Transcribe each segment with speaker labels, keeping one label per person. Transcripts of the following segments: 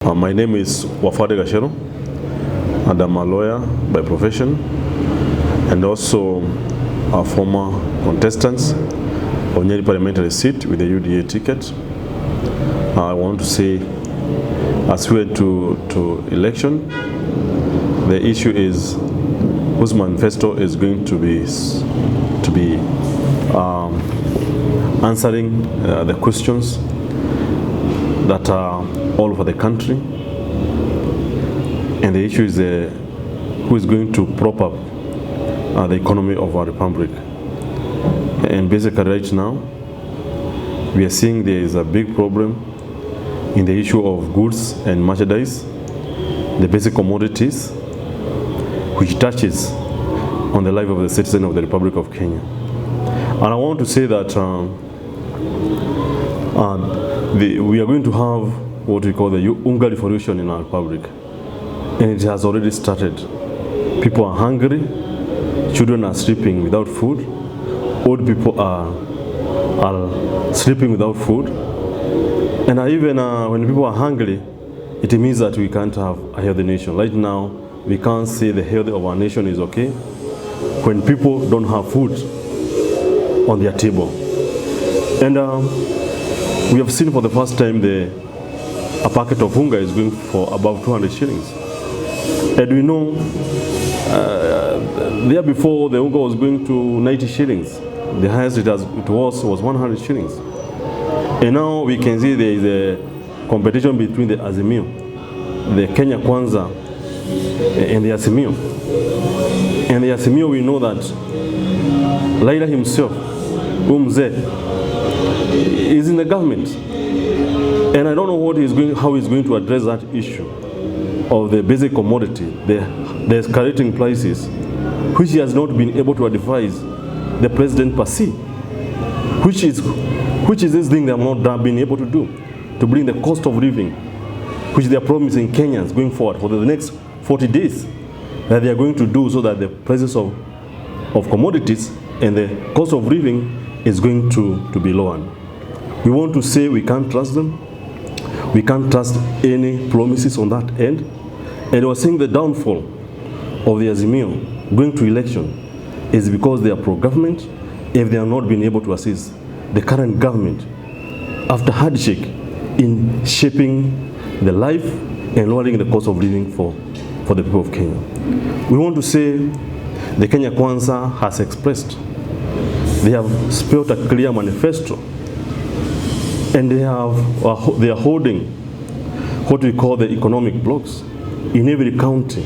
Speaker 1: My name is Gacheru, and I'm a lawyer by profession and also a former contestant of Nyeri parliamentary seat with the UDA ticket. I want to say, as we went to election, the issue is whose manifesto is going to be answering the questions that are all over the country, and the issue is who is going to prop up the economy of our republic. And basically right now we are seeing there is a big problem in the issue of goods and merchandise, the basic commodities, which touches on the life of the citizen of the Republic of Kenya. And I want to say that we are going to have what we call the Unga revolution in our republic, and it has already started. People are hungry, children are sleeping without food, old people are sleeping without food, and even when people are hungry, it means that we can't have a healthy nation. Right now, we can't say the health of our nation is okay when people don't have food on their table. And we have seen for the first time a packet of unga is going for above 200 shillings. And we know there before the unga was going to 90 shillings. The highest it was 100 shillings. And now we can see there is a competition between the Azimio, the Kenya Kwanza, and the Azimio. And the Azimio, we know that Raila himself, Umze, is in the government. And I don't know how he's going to address that issue of the basic commodity, the escalating prices, which he has not been able to advise the president per se. Which is this thing they have not been able to do, to bring the cost of living, which they are promising Kenyans going forward for the next 40 days, that they are going to do so that the prices of commodities and the cost of living is going to be lowered. We want to say we can't trust them. We can't trust any promises on that end. And we're seeing the downfall of the Azimio going to election is because they are pro-government if they are not being able to assist the current government after hardship in shaping the life and lowering the cost of living for the people of Kenya. We want to say the Kenya Kwanza has expressed, they have spelled a clear manifesto, and they are holding what we call the economic blocks in every county,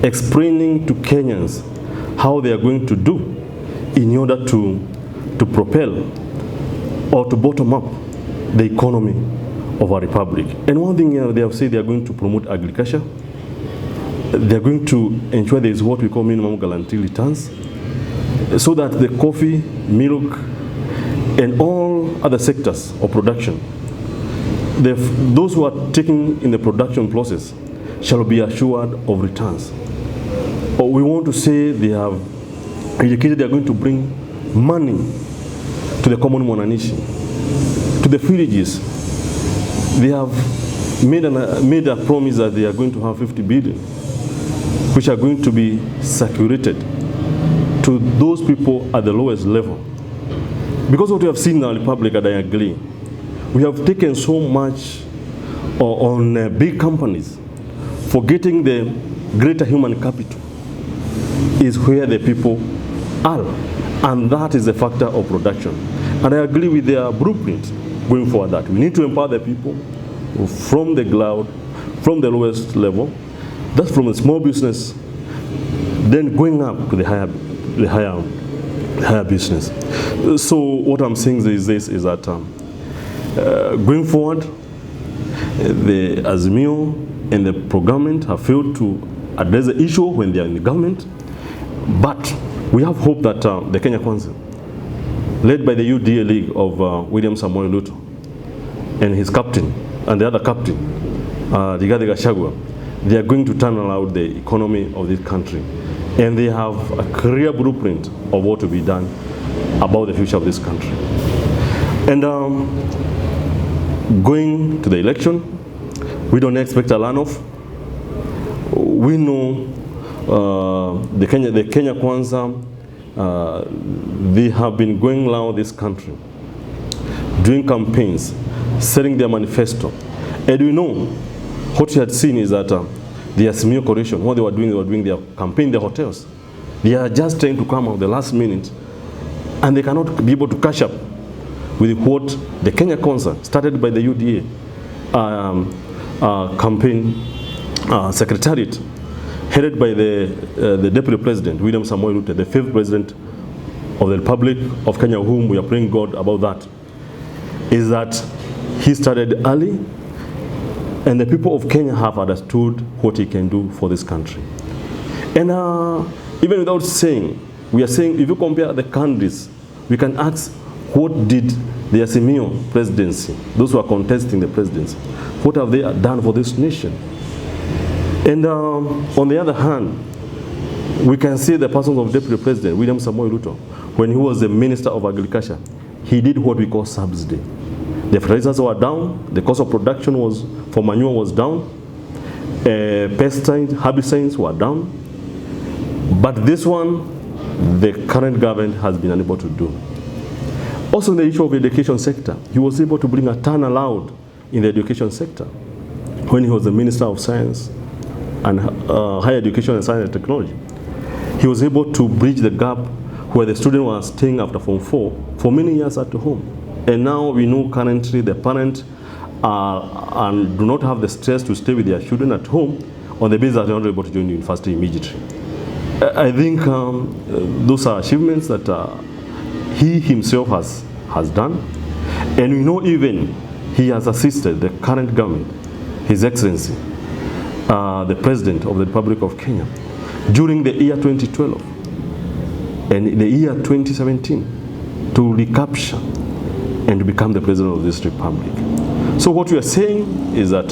Speaker 1: explaining to Kenyans how they are going to do in order to propel or to bottom up the economy of our republic. And one thing they have said, they are going to promote agriculture. They are going to ensure there is what we call minimum guarantee returns, so that the coffee, milk, and all other sectors of production, those who are taking in the production process shall be assured of returns. Or we want to say they have indicated they are going to bring money to the common mwananchi, to the villages. They have made a promise that they are going to have 50 billion, which are going to be circulated to those people at the lowest level. Because what we have seen in our republic, and I agree, we have taken so much on big companies, forgetting the greater human capital is where the people are, and that is the factor of production. And I agree with their blueprint going forward that we need to empower the people from the ground, from the lowest level, that's from the small business, then going up to the higher business. So what I'm saying is that going forward, the Azimio and the pro-government have failed to address the issue when they are in the government, but we have hope that the Kenya Kwanza, led by the UDA League of William Samoei Ruto and his captain and the other captain, Gacheru, they are going to turn around the economy of this country, and they have a clear blueprint of what to be done about the future of this country. And going to the election, We don't expect a runoff. We know the Kenya Kwanza, they have been going around this country, doing campaigns, selling their manifesto. And we know what we had seen is that the Azimio coalition, what they were doing their campaign in the hotels. They are just trying to come out the last minute, and they cannot be able to catch up with what the Kenya Kwanza, started by the UDA campaign secretariat, headed by the Deputy President, William Samoei Ruto, the 5th President of the Republic of Kenya, whom we are praying God about that, is that he started early, and the people of Kenya have understood what he can do for this country. And even without saying, we are saying, if you compare the countries, we can ask, what did the Azimio presidency, those who are contesting the presidency, what have they done for this nation? And on the other hand, we can see the person of Deputy President William Samoei Ruto, when he was the Minister of Agriculture, he did what we call subsidy. The fertilizers were down, the cost of production for manure was down, pesticides, herbicides were down. But this one, the current government has been unable to do. Also in the issue of the education sector, he was able to bring a turnaround in the education sector when he was the Minister of Science and Higher Education and Science and Technology. He was able to bridge the gap where the students were staying after Form 4 for many years at home. And now we know currently the parents do not have the stress to stay with their children at home on the basis that they are not able to join university immediately. I think those are achievements that he himself has done. And we know even he has assisted the current government, His Excellency, the President of the Republic of Kenya, during the year 2012 and the year 2017 to recapture and to become the President of this Republic. So what we are saying is that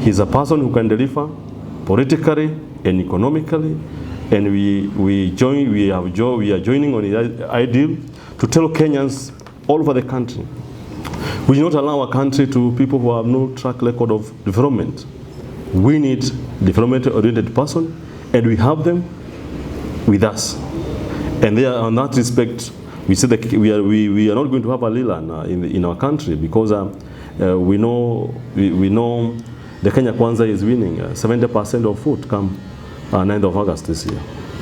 Speaker 1: he's a person who can deliver politically and economically, and we are joining on the ideal to tell Kenyans all over the country, we do not allow our country to people who have no track record of development. We need development-oriented person, and we have them with us. And they are, on that respect, we say that we are not going to have a Leland in our country, because we know the Kenya Kwanza is winning 70% of vote come 9th of August this year.